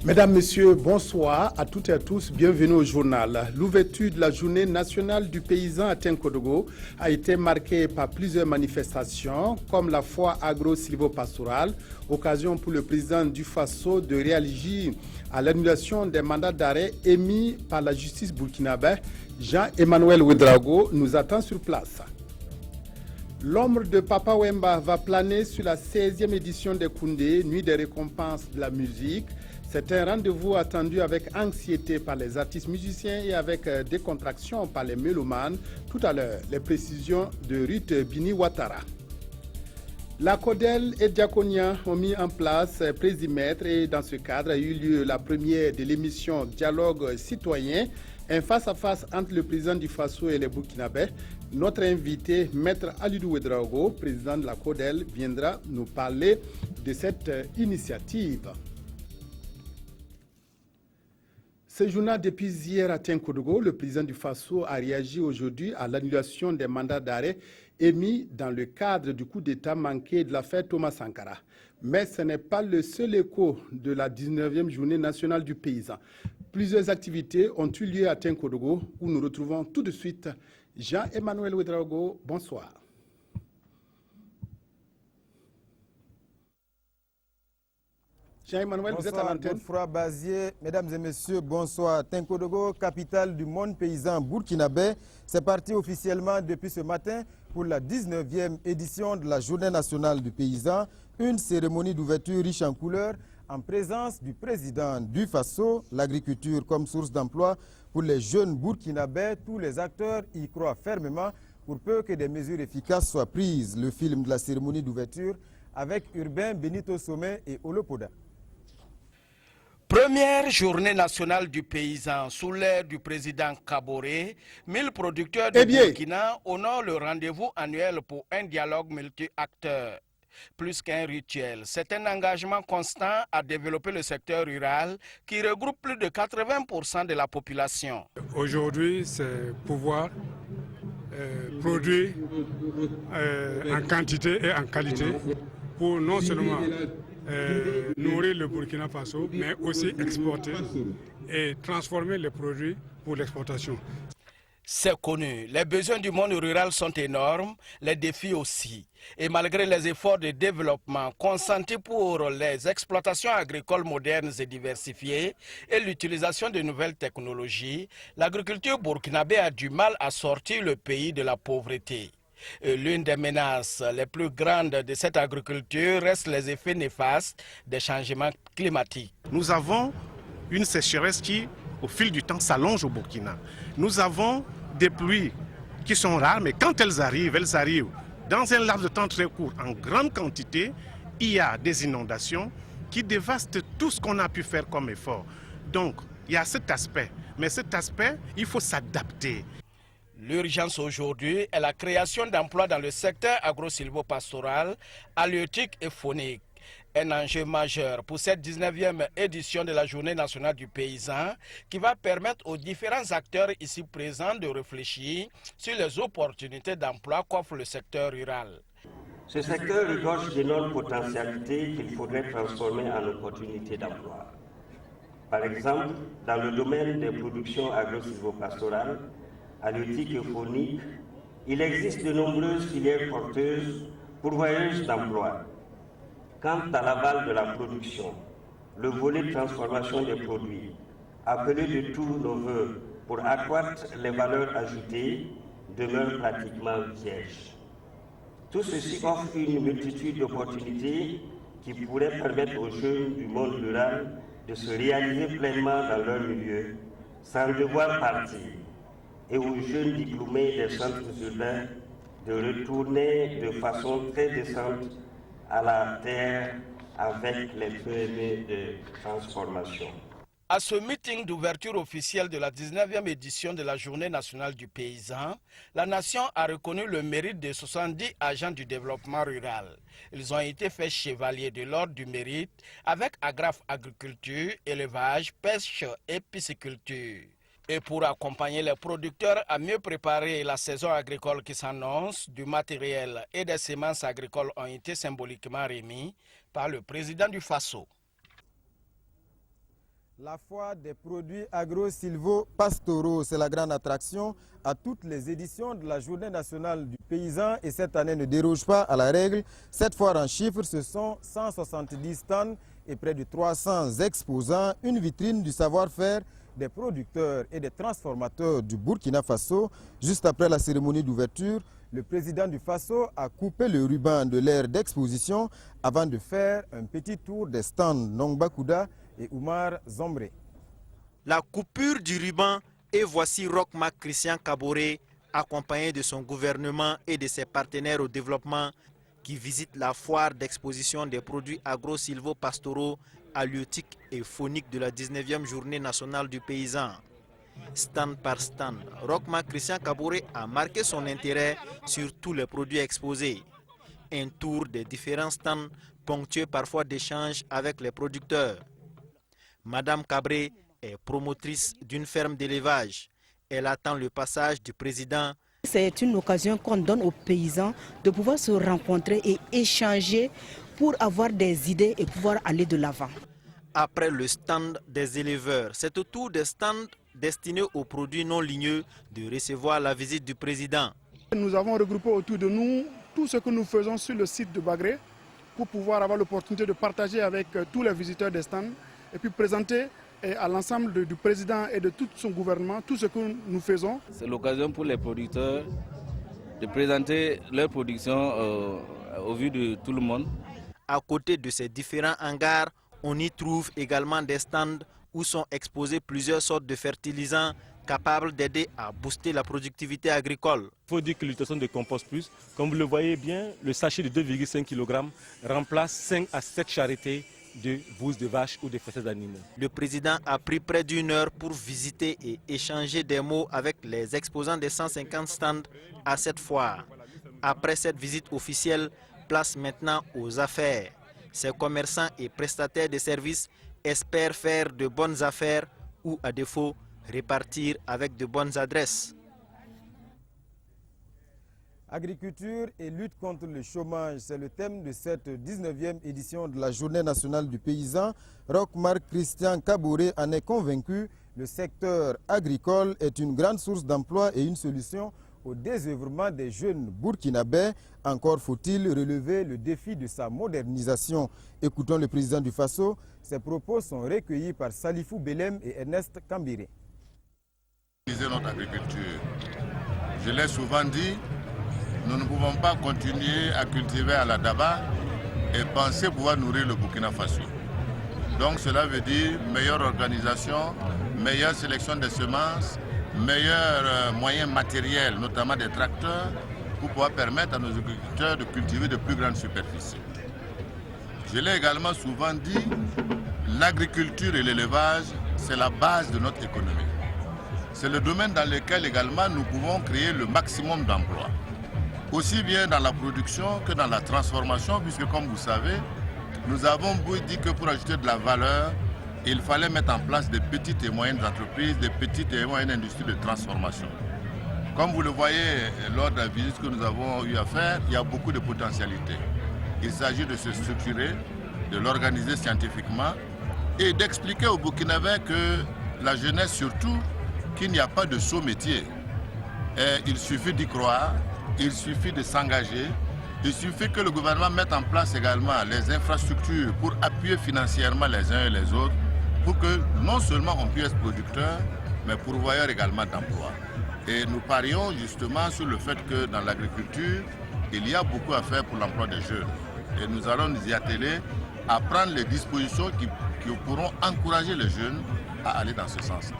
Mesdames, Messieurs, bonsoir à toutes et à tous. Bienvenue au journal. L'ouverture de la journée nationale du paysan à Tinkodogo a été marquée par plusieurs manifestations, comme la foire agro-silvopastorale, occasion pour le président du Faso de réagir à l'annulation des mandats d'arrêt émis par la justice burkinabé. Jean-Emmanuel Ouedraogo nous attend sur place. L'ombre de Papa Wemba va planer sur la 16e édition des Koundé, Nuit des récompenses de la musique. C'est un rendez-vous attendu avec anxiété par les artistes musiciens et avec décontraction par les mélomanes. Tout à l'heure, les précisions de Ruth Bini Ouattara. La CODEL et Diaconia ont mis en place Présimètre et dans ce cadre a eu lieu la première de l'émission Dialogue citoyen, un face-à-face entre le président du Faso et les Burkinabés. Notre invité, Maître Alidou Ouedraogo, président de la CODEL, viendra nous parler de cette initiative. Séjournant depuis hier à Tinkodogo, le président du Faso a réagi aujourd'hui à l'annulation des mandats d'arrêt émis dans le cadre du coup d'État manqué de l'affaire Thomas Sankara. Mais ce n'est pas le seul écho de la 19e journée nationale du paysan. Plusieurs activités ont eu lieu à Tinkodogo où nous retrouvons tout de suite Jean-Emmanuel Ouedraogo. Bonsoir. Jean-Emmanuel, vous êtes à l'antenne. Godefroy Bazier, mesdames et messieurs, bonsoir. Tinkodogo, capitale du monde paysan burkinabé, c'est parti officiellement depuis ce matin pour la 19e édition de la Journée nationale du paysan, une cérémonie d'ouverture riche en couleurs en présence du président du Faso, l'agriculture comme source d'emploi pour les jeunes burkinabés. Tous les acteurs y croient fermement pour peu que des mesures efficaces soient prises. Le film de la cérémonie d'ouverture avec Urbain Benito Somé et Olopoda. Première journée nationale du paysan sous l'ère du président Kaboré, 1000 producteurs de Burkina honorent le rendez-vous annuel pour un dialogue multi-acteurs. Plus qu'un rituel, c'est un engagement constant à développer le secteur rural qui regroupe plus de 80% de la population. Aujourd'hui, c'est pouvoir produire en quantité et en qualité pour non seulement nourrir le Burkina Faso, mais aussi exporter et transformer les produits pour l'exportation. C'est connu, les besoins du monde rural sont énormes, les défis aussi. Et malgré les efforts de développement consentis pour les exploitations agricoles modernes et diversifiées et l'utilisation de nouvelles technologies, l'agriculture burkinabé a du mal à sortir le pays de la pauvreté. L'une des menaces les plus grandes de cette agriculture reste les effets néfastes des changements climatiques. Nous avons une sécheresse qui, au fil du temps, s'allonge au Burkina. Nous avons des pluies qui sont rares, mais quand elles arrivent dans un laps de temps très court, en grande quantité. Il y a des inondations qui dévastent tout ce qu'on a pu faire comme effort. Donc, il y a cet aspect. Mais cet aspect, il faut s'adapter. L'urgence aujourd'hui est la création d'emplois dans le secteur agro-silvopastoral, halieutique et faunique. Un enjeu majeur pour cette 19e édition de la Journée nationale du paysan qui va permettre aux différents acteurs ici présents de réfléchir sur les opportunités d'emploi qu'offre le secteur rural. Ce secteur regorge d'énormes potentialités qu'il faudrait transformer en opportunités d'emploi. Par exemple, dans le domaine des productions agro-silvopastorales, halieutiques et fauniques, il existe de nombreuses filières porteuses, pourvoyeuses d'emplois. Quant à l'aval de la production, le volet de transformation des produits, appelé de tous nos voeux pour accroître les valeurs ajoutées, demeure pratiquement vierge. Tout ceci offre une multitude d'opportunités qui pourraient permettre aux jeunes du monde rural de se réaliser pleinement dans leur milieu, sans devoir partir, et aux jeunes diplômés des centres urbains de retourner de façon très décente à la terre avec les PME de transformation. À ce meeting d'ouverture officielle de la 19e édition de la Journée nationale du paysan, la nation a reconnu le mérite de 70 agents du développement rural. Ils ont été faits chevaliers de l'ordre du mérite avec agrafe agriculture, élevage, pêche et pisciculture. Et pour accompagner les producteurs à mieux préparer la saison agricole qui s'annonce, du matériel et des semences agricoles ont été symboliquement remis par le président du Faso. La foire des produits agro-silvo-pastoraux, c'est la grande attraction à toutes les éditions de la Journée nationale du paysan et cette année ne déroge pas à la règle. Cette foire en chiffres, ce sont 170 stands et près de 300 exposants, une vitrine du savoir-faire des producteurs et des transformateurs du Burkina Faso. Juste après la cérémonie d'ouverture, le président du Faso a coupé le ruban de l'aire d'exposition avant de faire un petit tour des stands Nongba Kouda et Oumar Zombre. La coupure du ruban et voici Roch-Marc Christian Kaboré, accompagné de son gouvernement et de ses partenaires au développement, qui visitent la foire d'exposition des produits agro-silvo-pastoraux, halieutiques et fauniques de la 19e journée nationale du paysan. Stand par stand, Roch-Marc Christian Kaboré a marqué son intérêt sur tous les produits exposés. Un tour des différents stands ponctué parfois d'échanges avec les producteurs. Madame Cabré est promotrice d'une ferme d'élevage. Elle attend le passage du président. C'est une occasion qu'on donne aux paysans de pouvoir se rencontrer et échanger pour avoir des idées et pouvoir aller de l'avant. Après le stand des éleveurs, c'est au tour des stands destinés aux produits non ligneux de recevoir la visite du président. Nous avons regroupé autour de nous tout ce que nous faisons sur le site de Bagré pour pouvoir avoir l'opportunité de partager avec tous les visiteurs des stands et puis présenter à l'ensemble du président et de tout son gouvernement tout ce que nous faisons. C'est l'occasion pour les producteurs de présenter leur production au vu de tout le monde. À côté de ces différents hangars, on y trouve également des stands où sont exposés plusieurs sortes de fertilisants capables d'aider à booster la productivité agricole. Il faut dire que l'utilisation de compost plus, comme vous le voyez bien, le sachet de 2,5 kg remplace 5 à 7 charretées de bouse de vache ou de fesses d'animaux. Le président a pris près d'une heure pour visiter et échanger des mots avec les exposants des 150 stands à cette foire. Après cette visite officielle, place maintenant aux affaires. Ces commerçants et prestataires de services espèrent faire de bonnes affaires ou, à défaut, répartir avec de bonnes adresses. Agriculture et lutte contre le chômage, c'est le thème de cette 19e édition de la Journée nationale du paysan. Roch-Marc Christian Kaboré en est convaincu. Le secteur agricole est une grande source d'emploi et une solution au désœuvrement des jeunes burkinabés. Encore faut-il relever le défi de sa modernisation. Écoutons le président du Faso. Ses propos sont recueillis par Salifou Belem et Ernest Kambiré. Notre agriculture, je l'ai souvent dit, nous ne pouvons pas continuer à cultiver à la Daba et penser pouvoir nourrir le Burkina Faso. Donc cela veut dire meilleure organisation, meilleure sélection des semences, meilleurs moyens matériels, notamment des tracteurs, pour pouvoir permettre à nos agriculteurs de cultiver de plus grandes superficies. Je l'ai également souvent dit, l'agriculture et l'élevage, c'est la base de notre économie. C'est le domaine dans lequel également nous pouvons créer le maximum d'emplois. Aussi bien dans la production que dans la transformation, puisque comme vous savez, nous avons dit que pour ajouter de la valeur, il fallait mettre en place des petites et moyennes entreprises, des petites et moyennes industries de transformation. Comme vous le voyez lors de la visite que nous avons eu à faire, il y a beaucoup de potentialités. Il s'agit de se structurer, de l'organiser scientifiquement et d'expliquer aux Burkinabés que la jeunesse surtout, qu'il n'y a pas de saut métier. Il suffit d'y croire, il suffit de s'engager, il suffit que le gouvernement mette en place également les infrastructures pour appuyer financièrement les uns et les autres, pour que non seulement on puisse être producteur, mais pourvoyeur également d'emplois. Et nous parions justement sur le fait que dans l'agriculture, il y a beaucoup à faire pour l'emploi des jeunes. Et nous allons nous y atteler à prendre les dispositions qui pourront encourager les jeunes à aller dans ce sens-là.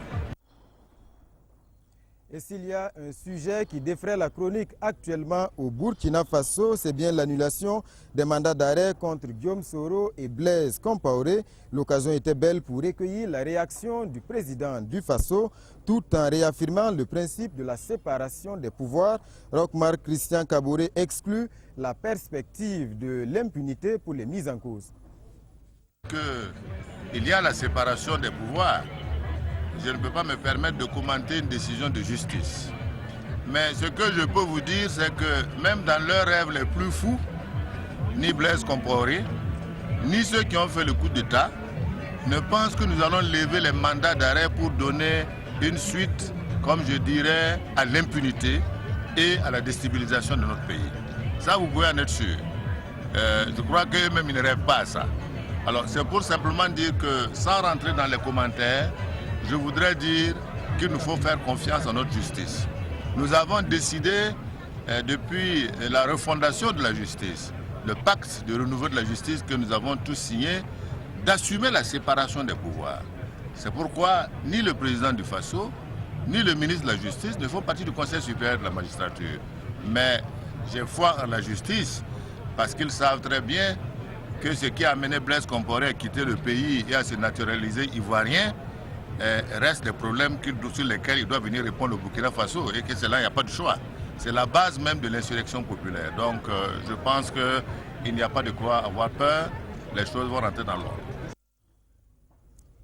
Et s'il y a un sujet qui défraie la chronique actuellement au Burkina Faso, c'est bien l'annulation des mandats d'arrêt contre Guillaume Soro et Blaise Compaoré. L'occasion était belle pour recueillir la réaction du président du Faso, tout en réaffirmant le principe de la séparation des pouvoirs. Roch-Marc Christian Kaboré exclut la perspective de l'impunité pour les mises en cause. Il y a la séparation des pouvoirs. Je ne peux pas me permettre de commenter une décision de justice. Mais ce que je peux vous dire, c'est que même dans leurs rêves les plus fous, ni Blaise Compaoré, ni ceux qui ont fait le coup d'État, ne pense que nous allons lever les mandats d'arrêt pour donner une suite, comme je dirais, à l'impunité et à la déstabilisation de notre pays. Ça, vous pouvez en être sûr. Je crois qu'eux-mêmes, ils ne rêvent pas à ça. Alors, c'est pour simplement dire que, sans rentrer dans les commentaires, je voudrais dire qu'il nous faut faire confiance en notre justice. Nous avons décidé, depuis la refondation de la justice, le pacte de renouveau de la justice que nous avons tous signé, d'assumer la séparation des pouvoirs. C'est pourquoi ni le président du FASO, ni le ministre de la Justice ne font partie du Conseil supérieur de la magistrature. Mais j'ai foi en la justice parce qu'ils savent très bien que ce qui a amené Blaise Compaoré à quitter le pays et à se naturaliser ivoirien reste des problèmes sur lesquels il doit venir répondre au Burkina Faso et que c'est là, il n'y a pas de choix. C'est la base même de l'insurrection populaire. Donc je pense qu'il n'y a pas de quoi avoir peur, les choses vont rentrer dans l'ordre.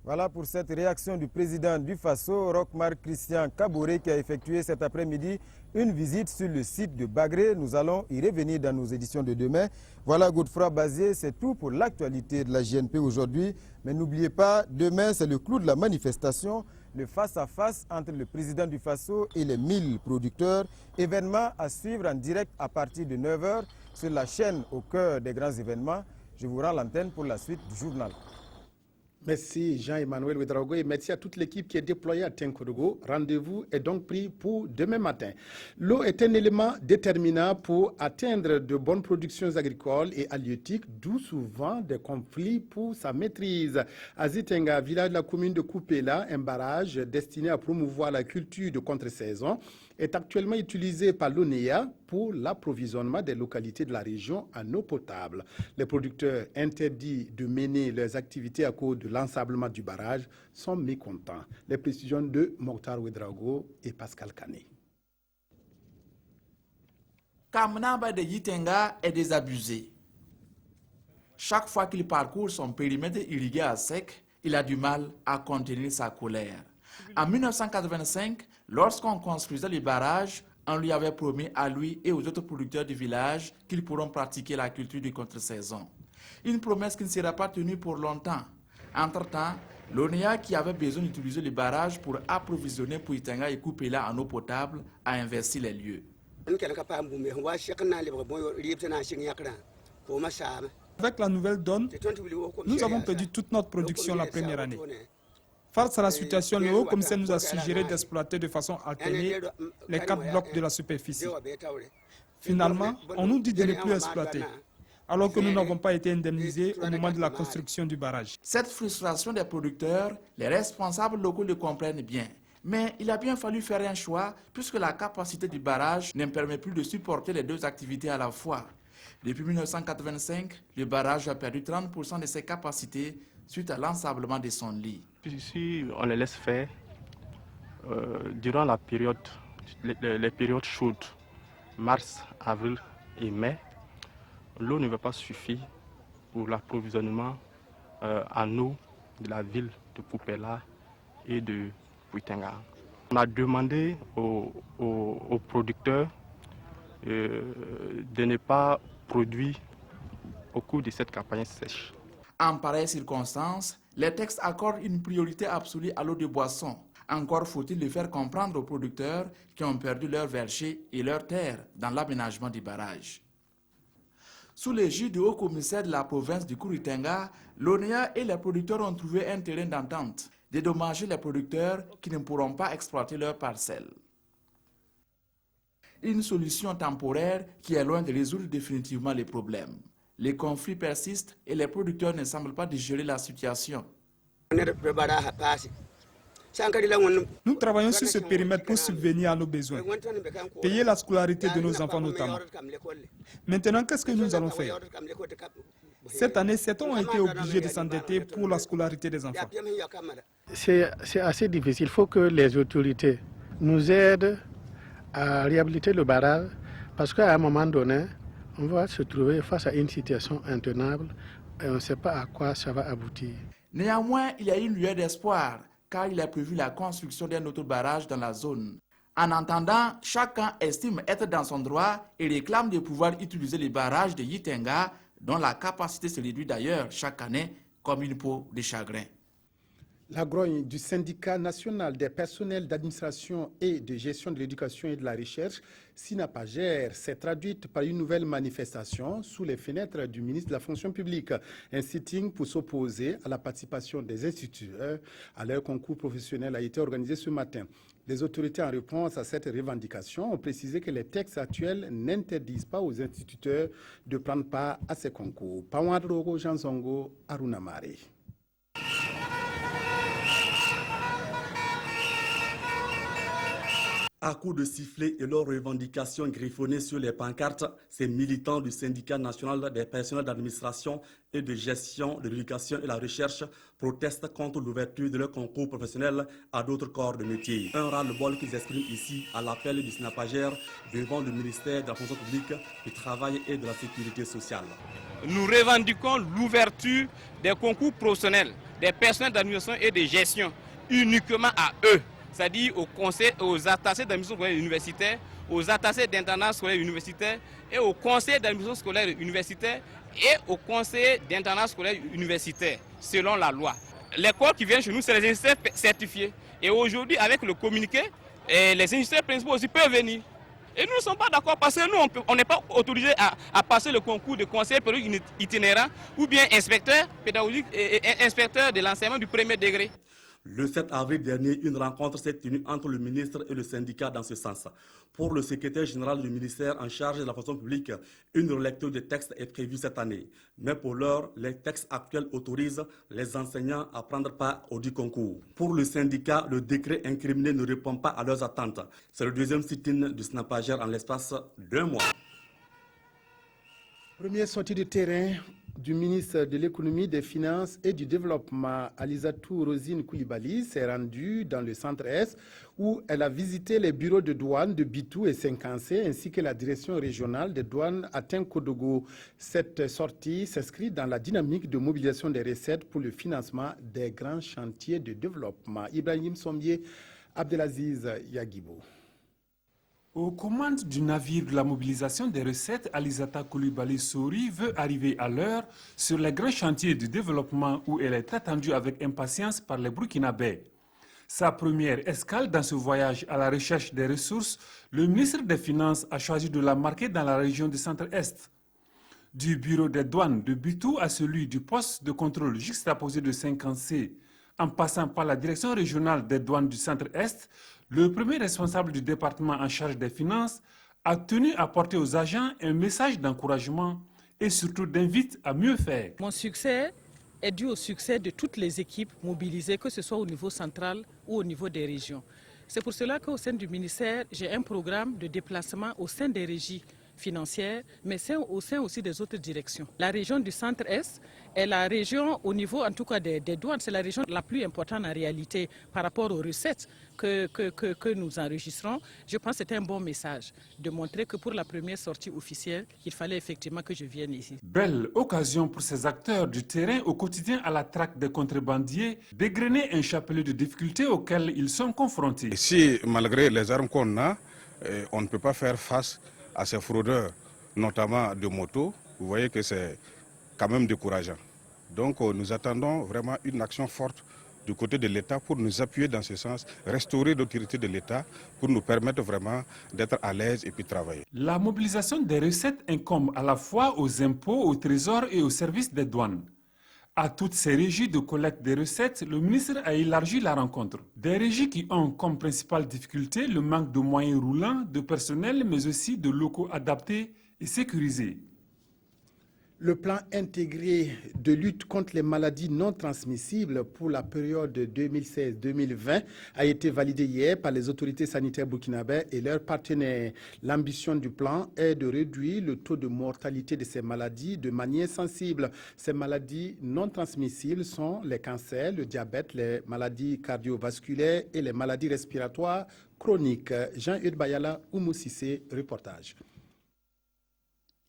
Voilà pour cette réaction du président du FASO, Roch-Marc Christian Kaboré, qui a effectué cet après-midi une visite sur le site de Bagré. Nous allons y revenir dans nos éditions de demain. Voilà, Godefroy Bazier, c'est tout pour l'actualité de la JNP aujourd'hui. Mais n'oubliez pas, demain, c'est le clou de la manifestation, le face-à-face entre le président du FASO et les 1000 producteurs. Événement à suivre en direct à partir de 9 h sur la chaîne au cœur des grands événements. Je vous rends l'antenne pour la suite du journal. Merci Jean-Emmanuel Ouedraogo et merci à toute l'équipe qui est déployée à Tinkodogo. Rendez-vous est donc pris pour demain matin. L'eau est un élément déterminant pour atteindre de bonnes productions agricoles et halieutiques, d'où souvent des conflits pour sa maîtrise. À Zitenga, village de la commune de Koupela, un barrage destiné à promouvoir la culture de contre-saison, est actuellement utilisé par l'ONEA pour l'approvisionnement des localités de la région en eau potable. Les producteurs interdits de mener leurs activités à cause de l'ensablement du barrage sont mécontents. Les précisions de Mokhtar Ouedraogo et Pascal Kané. Kamnaba de Yitenga est désabusé. Chaque fois qu'il parcourt son périmètre irrigué à sec, il a du mal à contenir sa colère. En 1985, lorsqu'on construisait le barrage, on lui avait promis à lui et aux autres producteurs du village qu'ils pourront pratiquer la culture de contre-saison. Une promesse qui ne sera pas tenue pour longtemps. Entre-temps, l'ONEA, qui avait besoin d'utiliser le barrage pour approvisionner Pouitenga et Koupela en eau potable, a investi les lieux. Avec la nouvelle donne, nous avons perdu toute notre production la première année. Face à la situation, le haut commissaire nous a suggéré d'exploiter de façon alternée les 4 blocs de la superficie. Finalement, on nous dit de ne plus exploiter, alors que nous n'avons pas été indemnisés au moment de la construction du barrage. Cette frustration des producteurs, les responsables locaux le comprennent bien. Mais il a bien fallu faire un choix, puisque la capacité du barrage ne permet plus de supporter les deux activités à la fois. Depuis 1985, le barrage a perdu 30% de ses capacités suite à l'ensablement de son lit. Si on les laisse faire, durant la période, les périodes chaudes, mars, avril et mai, l'eau ne va pas suffire pour l'approvisionnement en eau de la ville de Koupela et de Pouitenga. On a demandé aux producteurs de ne pas produire au cours de cette campagne sèche. En pareille circonstance, les textes accordent une priorité absolue à l'eau de boisson. Encore faut-il le faire comprendre aux producteurs qui ont perdu leur verger et leurs terres dans l'aménagement du barrage. Sous l'égide du haut-commissaire de la province du Kouritenga, l'ONEA et les producteurs ont trouvé un terrain d'entente, dédommager les producteurs qui ne pourront pas exploiter leurs parcelles. Une solution temporaire qui est loin de résoudre définitivement les problèmes. Les conflits persistent et les producteurs ne semblent pas digérer la situation. Nous travaillons sur ce périmètre pour subvenir à nos besoins, payer la scolarité de nos enfants notamment. Maintenant, qu'est-ce que nous allons faire? Cette année, certains ont été obligés de s'endetter pour la scolarité des enfants. C'est assez difficile. Il faut que les autorités nous aident à réhabiliter le barrage parce qu'à un moment donné, on va se trouver face à une situation intenable et on ne sait pas à quoi ça va aboutir. Néanmoins, il y a une lueur d'espoir car il a prévu la construction d'un autre barrage dans la zone. En attendant, chacun estime être dans son droit et réclame de pouvoir utiliser les barrages de Yitenga dont la capacité se réduit d'ailleurs chaque année comme une peau de chagrin. La grogne du syndicat national des personnels d'administration et de gestion de l'éducation et de la recherche, SYNAPAGER, s'est traduite par une nouvelle manifestation sous les fenêtres du ministre de la fonction publique. Un sitting pour s'opposer à la participation des instituteurs à leur concours professionnel a été organisé ce matin. Les autorités, en réponse à cette revendication, ont précisé que les textes actuels n'interdisent pas aux instituteurs de prendre part à ces concours. Pawadrogo Jansongo Arunamare. À coups de sifflet et leurs revendications griffonnées sur les pancartes, ces militants du syndicat national des personnels d'administration et de gestion de l'éducation et la recherche protestent contre l'ouverture de leur concours professionnel à d'autres corps de métier. Un ras-le-bol qu'ils expriment ici à l'appel du SYNAPAGER devant le ministère de la fonction publique, du travail et de la sécurité sociale. Nous revendiquons l'ouverture des concours professionnels des personnels d'administration et de gestion uniquement à eux. C'est-à-dire aux attachés d'administration scolaire universitaire, aux attachés d'internat scolaire universitaire et aux conseillers d'administration scolaire universitaire et aux conseillers d'internat scolaire universitaire, selon la loi. Les corps qui viennent chez nous, c'est les instituteurs certifiés. Et aujourd'hui, avec le communiqué, les instituteurs principaux aussi peuvent venir. Et nous ne sommes pas d'accord parce que nous, on n'est pas autorisé à passer le concours de conseiller pédagogique itinérant ou bien inspecteur pédagogique et inspecteur de l'enseignement du premier degré. Le 7 avril dernier, une rencontre s'est tenue entre le ministre et le syndicat dans ce sens. Pour le secrétaire général du ministère en charge de la fonction publique, une relecture des textes est prévue cette année. Mais pour l'heure, les textes actuels autorisent les enseignants à prendre part au dit concours. Pour le syndicat, le décret incriminé ne répond pas à leurs attentes. C'est le deuxième sit-in du SYNAPAGER en l'espace d'1 mois. Première sortie de terrain du ministre de l'économie, des finances et du développement, Alizatou Rosine Koulibaly, s'est rendue dans le centre-est où elle a visité les bureaux de douane de Bitou et Senkansé ainsi que la direction régionale des douanes à Tinkodogo. Cette sortie s'inscrit dans la dynamique de mobilisation des recettes pour le financement des grands chantiers de développement. Ibrahim Sombier, Abdelaziz Yagibo. Aux commandes du navire de la mobilisation des recettes, Alizata Koulibaly Sori veut arriver à l'heure sur les grands chantiers de développement où elle est attendue avec impatience par les Burkinabés. Sa première escale dans ce voyage à la recherche des ressources, le ministre des Finances a choisi de la marquer dans la région du Centre-Est. Du bureau des douanes de Bitou à celui du poste de contrôle juxtaposé de Senkansé, en passant par la direction régionale des douanes du Centre-Est, le premier responsable du département en charge des finances a tenu à porter aux agents un message d'encouragement et surtout d'invite à mieux faire. Mon succès est dû au succès de toutes les équipes mobilisées, que ce soit au niveau central ou au niveau des régions. C'est pour cela qu'au sein du ministère, j'ai un programme de déplacement au sein des régies financières, mais au sein aussi des autres directions. La région du Centre-Est est la région, au niveau en tout cas des douanes, c'est la région la plus importante en réalité par rapport aux recettes que nous enregistrons. Je pense que c'était un bon message de montrer que pour la première sortie officielle, il fallait effectivement que je vienne ici. Belle occasion pour ces acteurs du terrain au quotidien à la traque des contrebandiers d'égrener un chapelet de difficultés auxquelles ils sont confrontés. Et si, malgré les armes qu'on a, on ne peut pas faire face à ces fraudeurs, notamment de motos, vous voyez que c'est quand même décourageant. Donc nous attendons vraiment une action forte du côté de l'État pour nous appuyer dans ce sens, restaurer l'autorité de l'État pour nous permettre vraiment d'être à l'aise et puis travailler. La mobilisation des recettes incombe à la fois aux impôts, au trésor et au service des douanes. À toutes ces régies de collecte des recettes, le ministre a élargi la rencontre. Des régies qui ont comme principale difficulté le manque de moyens roulants, de personnel, mais aussi de locaux adaptés et sécurisés. Le plan intégré de lutte contre les maladies non transmissibles pour la période 2016-2020 a été validé hier par les autorités sanitaires burkinabées et leurs partenaires. L'ambition du plan est de réduire le taux de mortalité de ces maladies de manière sensible. Ces maladies non transmissibles sont les cancers, le diabète, les maladies cardiovasculaires et les maladies respiratoires chroniques. Jean-Hugues Bayala, Oumoussissé, reportage.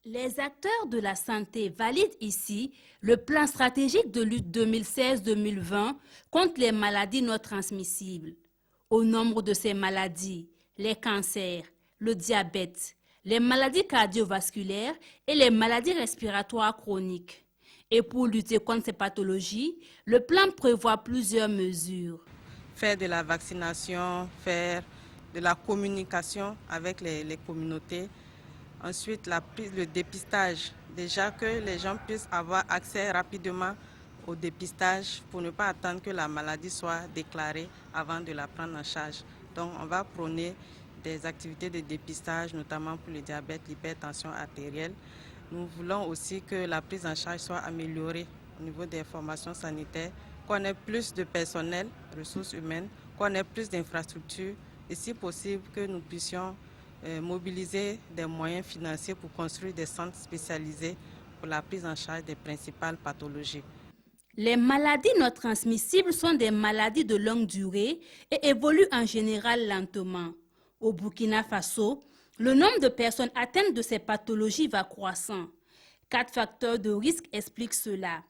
Les acteurs de la santé valident ici le plan stratégique de lutte 2016-2020 contre les maladies non transmissibles. Au nombre de ces maladies, les cancers, le diabète, les maladies cardiovasculaires et les maladies respiratoires chroniques. Et pour lutter contre ces pathologies, le plan prévoit plusieurs mesures. Faire de la vaccination, faire de la communication avec les communautés. Ensuite, le dépistage. Déjà que les gens puissent avoir accès rapidement au dépistage pour ne pas attendre que la maladie soit déclarée avant de la prendre en charge. Donc, on va prôner des activités de dépistage, notamment pour le diabète, l'hypertension artérielle. Nous voulons aussi que la prise en charge soit améliorée au niveau des formations sanitaires, qu'on ait plus de personnel, ressources humaines, qu'on ait plus d'infrastructures et si possible que nous puissions mobiliser des moyens financiers pour construire des centres spécialisés pour la prise en charge des principales pathologies. Les maladies non transmissibles sont des maladies de longue durée et évoluent en général lentement. Au Burkina Faso, le nombre de personnes atteintes de ces pathologies va croissant. 4 facteurs de risque expliquent cela.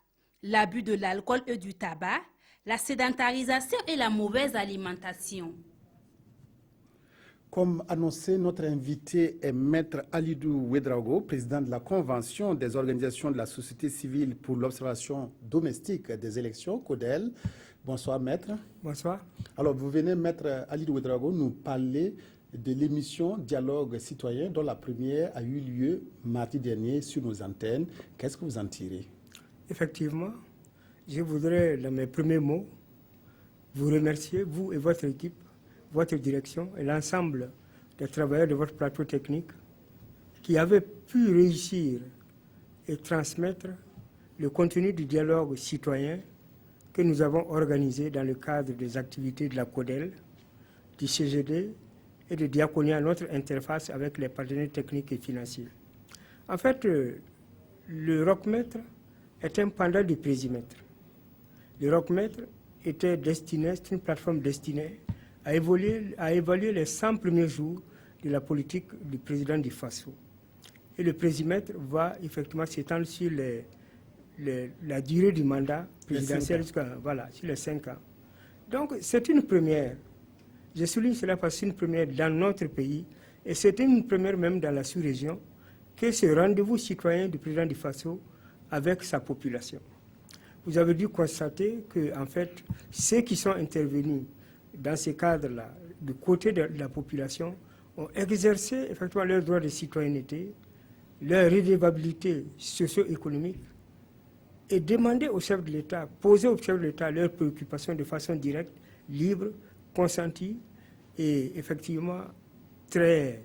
L'abus de l'alcool et du tabac, la sédentarisation et la mauvaise alimentation. Comme annoncé, notre invité est Maître Alidou Ouedraogo, président de la Convention des organisations de la société civile pour l'observation domestique des élections, CODEL. Bonsoir, Maître. Bonsoir. Alors, vous venez, Maître Alidou Ouedraogo, nous parler de l'émission Dialogue citoyen dont la première a eu lieu mardi dernier sur nos antennes. Qu'est-ce que vous en tirez? Effectivement, je voudrais, dans mes premiers mots, vous remercier, vous et votre équipe, votre direction et l'ensemble des travailleurs de votre plateau technique qui avaient pu réussir et transmettre le contenu du dialogue citoyen que nous avons organisé dans le cadre des activités de la CODEL, du CGD et de Diaconia, notre interface avec les partenaires techniques et financiers. En fait, le ROCMETRE est un pendant du Présimètre. Le ROCMETRE était destiné, c'est une plateforme destinée à évaluer les 100 premiers jours de la politique du président du FASO. Et le Présimètre va effectivement s'étendre sur la durée du mandat présidentiel sur les 5 ans. Donc c'est une première. Je souligne cela parce que c'est une première dans notre pays et c'est une première même dans la sous-région que ce rendez-vous citoyen du président du FASO avec sa population. Vous avez dû constater que, en fait, ceux qui sont intervenus dans ces cadres-là, du côté de la population, ont exercé effectivement leur droit de citoyenneté, leur redevabilité socio-économique et demandé au chef de l'État, posé au chef de l'État leurs préoccupations de façon directe, libre, consentie et effectivement très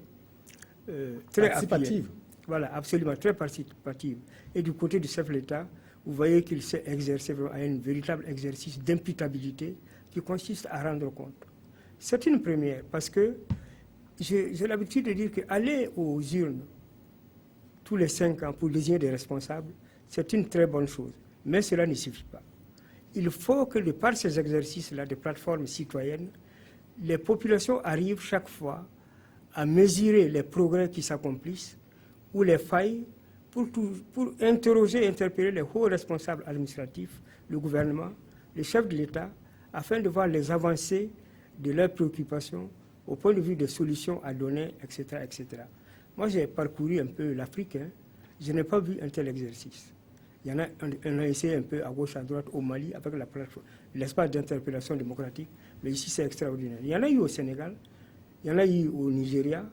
participative. Voilà, absolument, très participative. Et du côté du chef de l'État, vous voyez qu'il s'est exercé à un véritable exercice d'imputabilité qui consiste à rendre compte. C'est une première parce que j'ai l'habitude de dire qu'aller aux urnes tous les 5 ans pour désigner des responsables, c'est une très bonne chose. Mais cela ne suffit pas. Il faut que, de par ces exercices-là de plateformes citoyennes, les populations arrivent chaque fois à mesurer les progrès qui s'accomplissent ou les failles pour interroger et interpeller les hauts responsables administratifs, le gouvernement, les chefs de l'État, afin de voir les avancées de leurs préoccupations au point de vue des solutions à donner, etc. etc. Moi, j'ai parcouru un peu l'Afrique, je n'ai pas vu un tel exercice. Il y en a, on a essayé un peu à gauche, à droite, au Mali, avec la plateforme, l'espace d'interpellation démocratique, mais ici c'est extraordinaire. Il y en a eu au Sénégal, il y en a eu au Nigeria,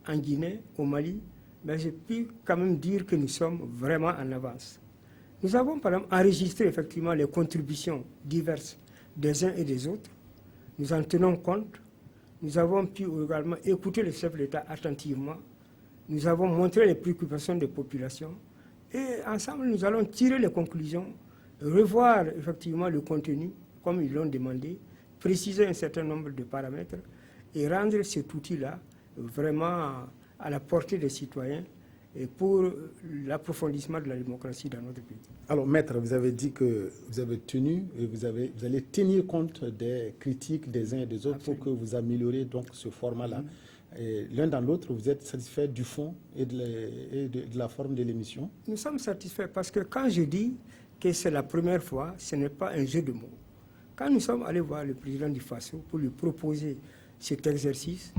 en Guinée, au Mali, mais j'ai pu quand même dire que nous sommes vraiment en avance. Nous avons par exemple enregistré effectivement les contributions diverses des uns et des autres, nous en tenons compte, nous avons pu également écouter le chef de l'État attentivement, nous avons montré les préoccupations des populations, et ensemble, nous allons tirer les conclusions, revoir effectivement le contenu, comme ils l'ont demandé, préciser un certain nombre de paramètres et rendre cet outil-là vraiment à la portée des citoyens et pour l'approfondissement de la démocratie dans notre pays. Alors, Maître, vous avez dit que vous avez tenu et vous allez tenir compte des critiques des uns et des autres. Absolument. Pour que vous améliorez donc ce format-là. L'un dans l'autre, vous êtes satisfait du fond et de la forme de l'émission? Nous sommes satisfaits parce que quand je dis que c'est la première fois, ce n'est pas un jeu de mots. Quand nous sommes allés voir le président du FASO pour lui proposer cet exercice,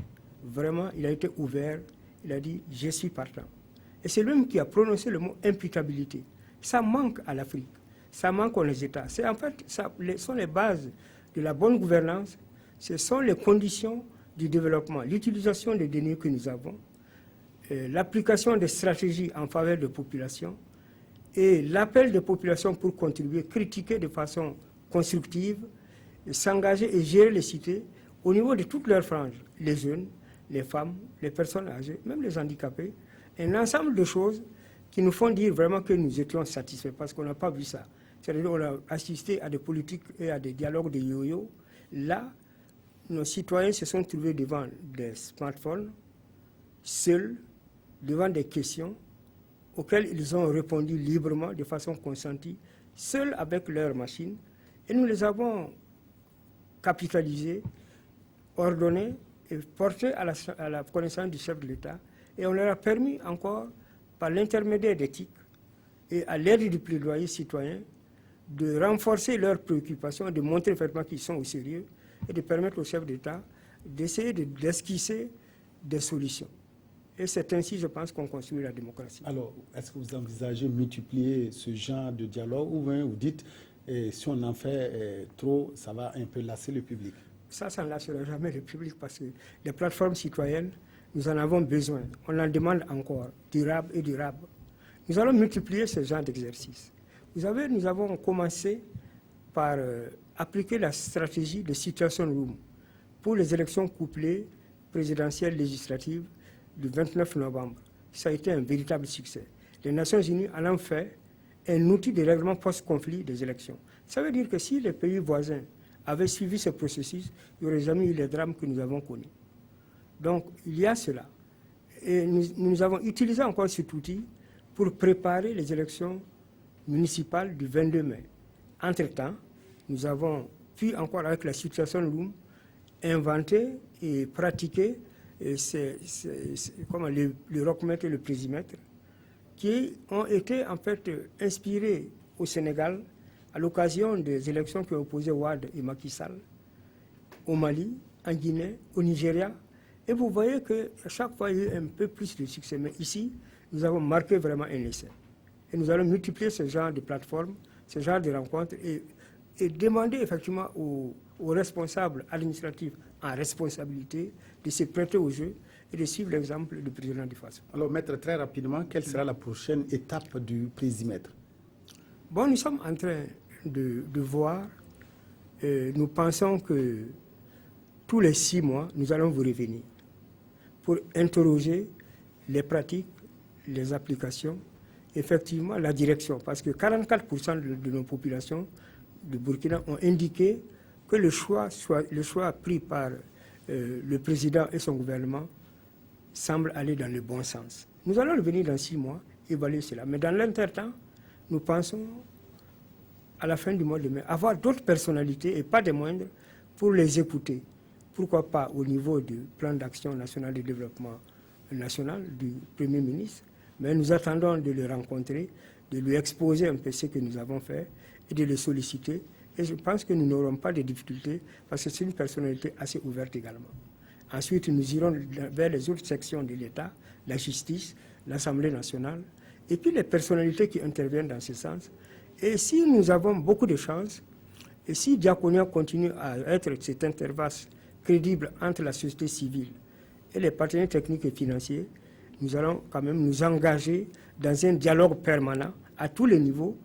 vraiment, il a été ouvert, il a dit « je suis partant ». Et c'est lui-même qui a prononcé le mot imputabilité. Ça manque à l'Afrique, ça manque aux États. En fait, ce sont les bases de la bonne gouvernance, ce sont les conditions du développement, l'utilisation des données que nous avons, l'application des stratégies en faveur des populations et l'appel des populations pour contribuer, critiquer de façon constructive, s'engager et gérer les cités au niveau de toutes leurs franges, les jeunes, les femmes, les personnes âgées, même les handicapés, un ensemble de choses qui nous font dire vraiment que nous étions satisfaits parce qu'on n'a pas vu ça. C'est-à-dire qu'on a assisté à des politiques et à des dialogues de yo-yo. Là, nos citoyens se sont trouvés devant des smartphones, seuls, devant des questions auxquelles ils ont répondu librement, de façon consentie, seuls avec leurs machines. Et nous les avons capitalisés, ordonnés et portés à la connaissance du chef de l'État. Et on leur a permis encore, par l'intermédiaire d'éthique et à l'aide du plaidoyer citoyen, de renforcer leurs préoccupations, de montrer effectivement qu'ils sont au sérieux et de permettre au chef d'État d'essayer d'esquisser des solutions. Et c'est ainsi, je pense, qu'on construit la démocratie. Alors, est-ce que vous envisagez multiplier ce genre de dialogue ou bien vous dites, si on en fait trop, ça va un peu lasser le public? Ça ne lassera jamais le public parce que les plateformes citoyennes, nous en avons besoin. On en demande encore, durable et durable. Nous allons multiplier ce genre d'exercice. Vous savez, nous avons commencé par appliquer la stratégie de situation room pour les élections couplées présidentielles législatives du 29 novembre. Ça a été un véritable succès. Les Nations Unies en ont fait un outil de règlement post-conflit des élections. Ça veut dire que si les pays voisins avaient suivi ce processus, il n'y aurait jamais eu les drames que nous avons connus. Donc, il y a cela. Et nous avons utilisé encore cet outil pour préparer les élections municipales du 22 mai. Entre-temps, nous avons pu encore, avec la situation room, inventer et pratiquer le rockmètre et le présimètre, qui ont été en fait inspirés au Sénégal à l'occasion des élections qui ont opposé Wade et Macky Sall, au Mali, en Guinée, au Nigeria. Et vous voyez qu'à chaque fois, il y a eu un peu plus de succès. Mais ici, nous avons marqué vraiment un essai. Et nous allons multiplier ce genre de plateformes, ce genre de rencontres et demander effectivement aux responsables administratifs en responsabilité de se prêter au jeu et de suivre l'exemple du président du FASO. Alors, maître, très rapidement, quelle sera la prochaine étape du présimètre? Bon, nous sommes en train de voir, nous pensons que tous les 6 mois, nous allons vous revenir pour interroger les pratiques, les applications, effectivement la direction, parce que 44% de nos populations de Burkina ont indiqué que le choix pris par le président et son gouvernement semble aller dans le bon sens. Nous allons revenir dans 6 mois, évaluer cela. Mais dans l'intertemps, nous pensons, à la fin du mois de mai, avoir d'autres personnalités, et pas des moindres, pour les écouter. Pourquoi pas au niveau du plan d'action national de développement national du Premier ministre, mais nous attendons de le rencontrer, de lui exposer un peu ce que nous avons fait et de le solliciter. Et je pense que nous n'aurons pas de difficultés parce que c'est une personnalité assez ouverte également. Ensuite, nous irons vers les autres sections de l'État, la justice, l'Assemblée nationale, et puis les personnalités qui interviennent dans ce sens. Et si nous avons beaucoup de chance, et si Diaconia continue à être cette interface crédible entre la société civile et les partenaires techniques et financiers, nous allons quand même nous engager dans un dialogue permanent à tous les niveaux,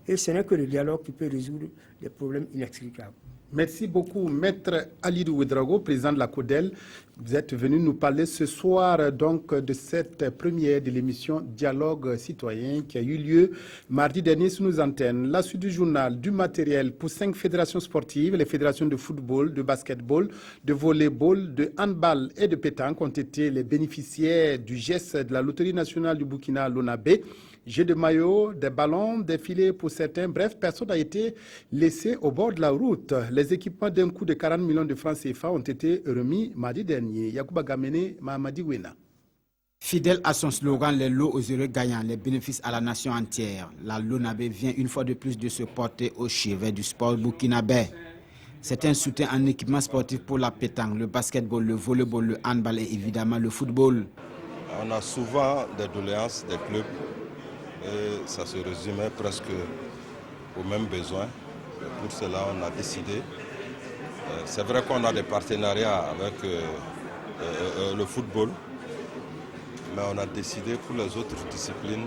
et ce n'est que le dialogue qui peut résoudre les problèmes inextricables. Merci beaucoup, Maître Alidou Ouedraogo, président de la CODEL. Vous êtes venu nous parler ce soir donc de cette première de l'émission Dialogue citoyen qui a eu lieu mardi dernier sur nos antennes. La suite du journal, du matériel pour 5 fédérations sportives, les fédérations de football, de basketball, de volleyball, de handball et de pétanque ont été les bénéficiaires du geste de la Loterie nationale du Burkina, l'ONAB. Jeux de maillots, des ballons, des filets pour certains. Bref, personne n'a été laissé au bord de la route. Les équipements d'un coût de 40 millions de francs CFA ont été remis mardi dernier. Yacouba Gamene, Mahamadi Wena. Fidèle à son slogan « Les lots aux heureux gagnants, les bénéfices à la nation entière », la LONAB vient une fois de plus de se porter au chevet du sport burkinabé. C'est un soutien en équipement sportif pour la pétanque, le basketball, le volleyball, le handball et évidemment le football. On a souvent des doléances des clubs et ça se résumait presque aux mêmes besoins. Et pour cela, on a décidé. C'est vrai qu'on a des partenariats avec le football, mais on a décidé pour les autres disciplines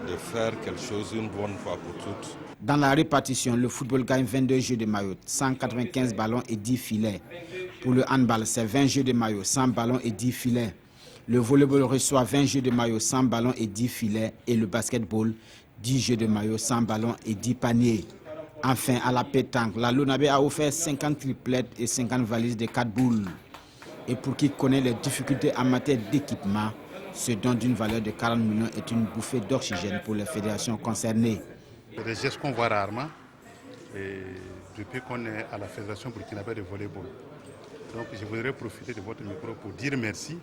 de faire quelque chose une bonne fois pour toutes. Dans la répartition, le football gagne 22 jeux de maillot, 195 ballons et 10 filets. Pour le handball, c'est 20 jeux de maillot, 100 ballons et 10 filets. Le volleyball reçoit 20 jeux de maillot, 100 ballons et 10 filets. Et le basketball, 10 jeux de maillot, 100 ballons et 10 paniers. Enfin, à la pétanque, la Lonabé a offert 50 triplettes et 50 valises de 4 boules. Et pour qui connaît les difficultés en matière d'équipement, ce don d'une valeur de 40 millions est une bouffée d'oxygène pour les fédérations concernées. C'est des gestes qu'on voit rarement depuis qu'on est à la Fédération burkinabé de volleyball. Donc je voudrais profiter de votre micro pour dire merci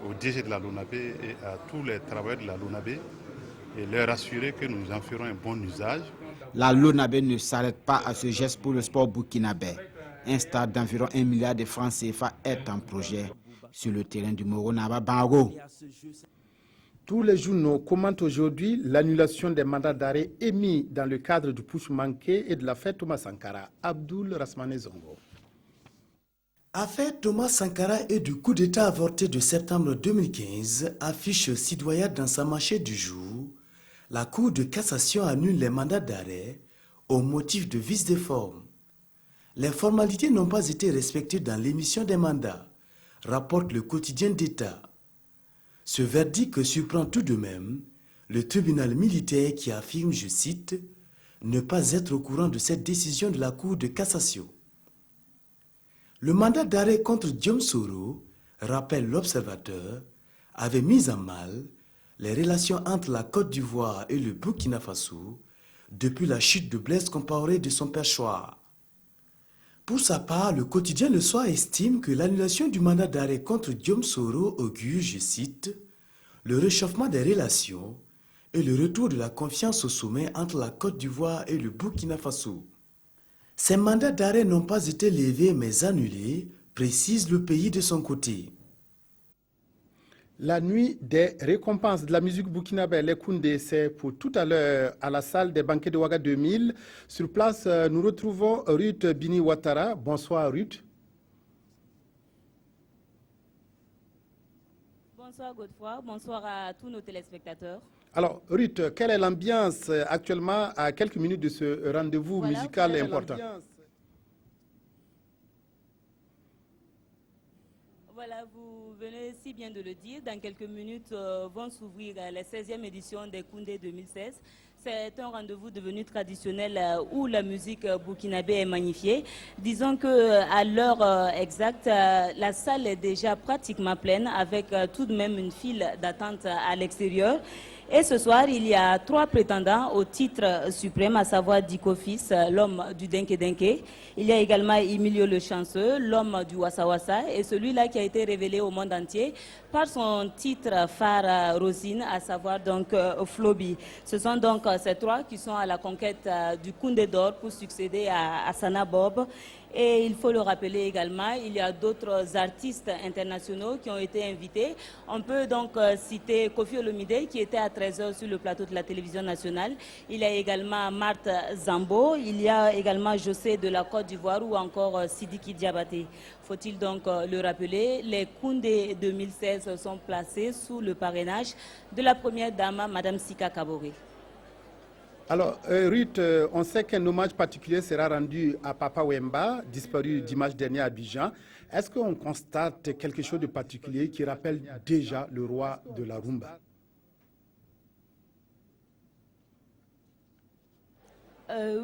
au DG de la Lonabé et à tous les travailleurs de la Lonabé et leur assurer que nous en ferons un bon usage. La Lonabé ne s'arrête pas à ce geste pour le sport burkinabé. Un stade d'environ 1 milliard de francs CFA est en projet sur le terrain du Moronaba Bango. Tous les journaux commentent aujourd'hui l'annulation des mandats d'arrêt émis dans le cadre du push manqué et de l'affaire Thomas Sankara. Abdoul Rasmane Zongo. Affaire Thomas Sankara et du coup d'État avorté de septembre 2015 affiche citoyenne dans sa manchette du jour. La Cour de cassation annule les mandats d'arrêt au motif de vice de forme. Les formalités n'ont pas été respectées dans l'émission des mandats, rapporte le quotidien d'État. Ce verdict surprend tout de même le tribunal militaire qui affirme, je cite, ne pas être au courant de cette décision de la Cour de cassation. Le mandat d'arrêt contre Diom Soro, rappelle l'Observateur, avait mis en mal les relations entre la Côte d'Ivoire et le Burkina Faso depuis la chute de Blaise Compaoré de son perchoir. Pour sa part, le quotidien Le Soir estime que l'annulation du mandat d'arrêt contre Diom Soro augure, je cite, le réchauffement des relations et le retour de la confiance au sommet entre la Côte d'Ivoire et le Burkina Faso. Ces mandats d'arrêt n'ont pas été levés mais annulés, précise le pays de son côté. La nuit des récompenses de la musique burkinabé, les Koundé, c'est pour tout à l'heure à la salle des banquets de Ouaga 2000. Sur place, nous retrouvons Ruth Bini Ouattara. Bonsoir Ruth. Bonsoir Godefroy, bonsoir à tous nos téléspectateurs. Alors Ruth, quelle est l'ambiance actuellement à quelques minutes de ce rendez-vous musical important? Voilà, vous venez si bien de le dire. Dans quelques minutes vont s'ouvrir les 16e éditions des Koundé 2016. C'est un rendez-vous devenu traditionnel où la musique burkinabé est magnifiée. Disons qu'à l'heure exacte, la salle est déjà pratiquement pleine avec tout de même une file d'attente à l'extérieur. Et ce soir, il y a 3 prétendants au titre suprême, à savoir Diko Fils, l'homme du Denke Denke. Il y a également Emilio le Chanceux, l'homme du Wassa Wassa, et celui-là qui a été révélé au monde entier par son titre phare Rosine, à savoir donc Flobi. Ce sont donc ces 3 qui sont à la conquête du Koundé d'or pour succéder à Sana Bob. Et il faut le rappeler également, il y a d'autres artistes internationaux qui ont été invités. On peut donc citer Kofi Olomide qui était à 13h sur le plateau de la télévision nationale. Il y a également Marthe Zambo, il y a également José de la Côte d'Ivoire ou encore Sidiki Diabaté. Faut-il donc le rappeler, les Koundé 2016 sont placés sous le parrainage de la première dame, Madame Sika Kaboré. Alors, Ruth, on sait qu'un hommage particulier sera rendu à Papa Wemba, disparu dimanche dernier à Abidjan. Est-ce qu'on constate quelque chose de particulier qui rappelle déjà le roi de la rumba?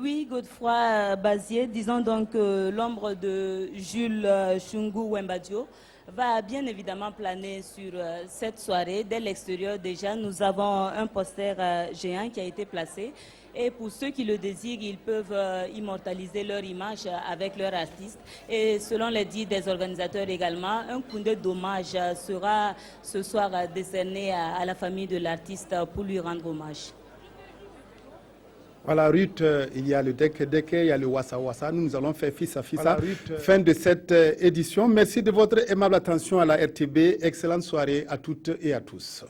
Oui, Godefroy Bazier, disons donc que l'ombre de Jules Chungu Wembadio va bien évidemment planer sur cette soirée. Dès l'extérieur déjà, nous avons un poster géant qui a été placé. Et pour ceux qui le désirent, ils peuvent immortaliser leur image avec leur artiste. Et selon les dits des organisateurs également, un Koundé d'hommage sera ce soir décerné à la famille de l'artiste pour lui rendre hommage. Voilà, Ruth, il y a le Deke Deke, il y a le Wassa Wassa. Nous allons faire fils à fils. Voilà, fin de cette édition. Merci de votre aimable attention à la RTB. Excellente soirée à toutes et à tous.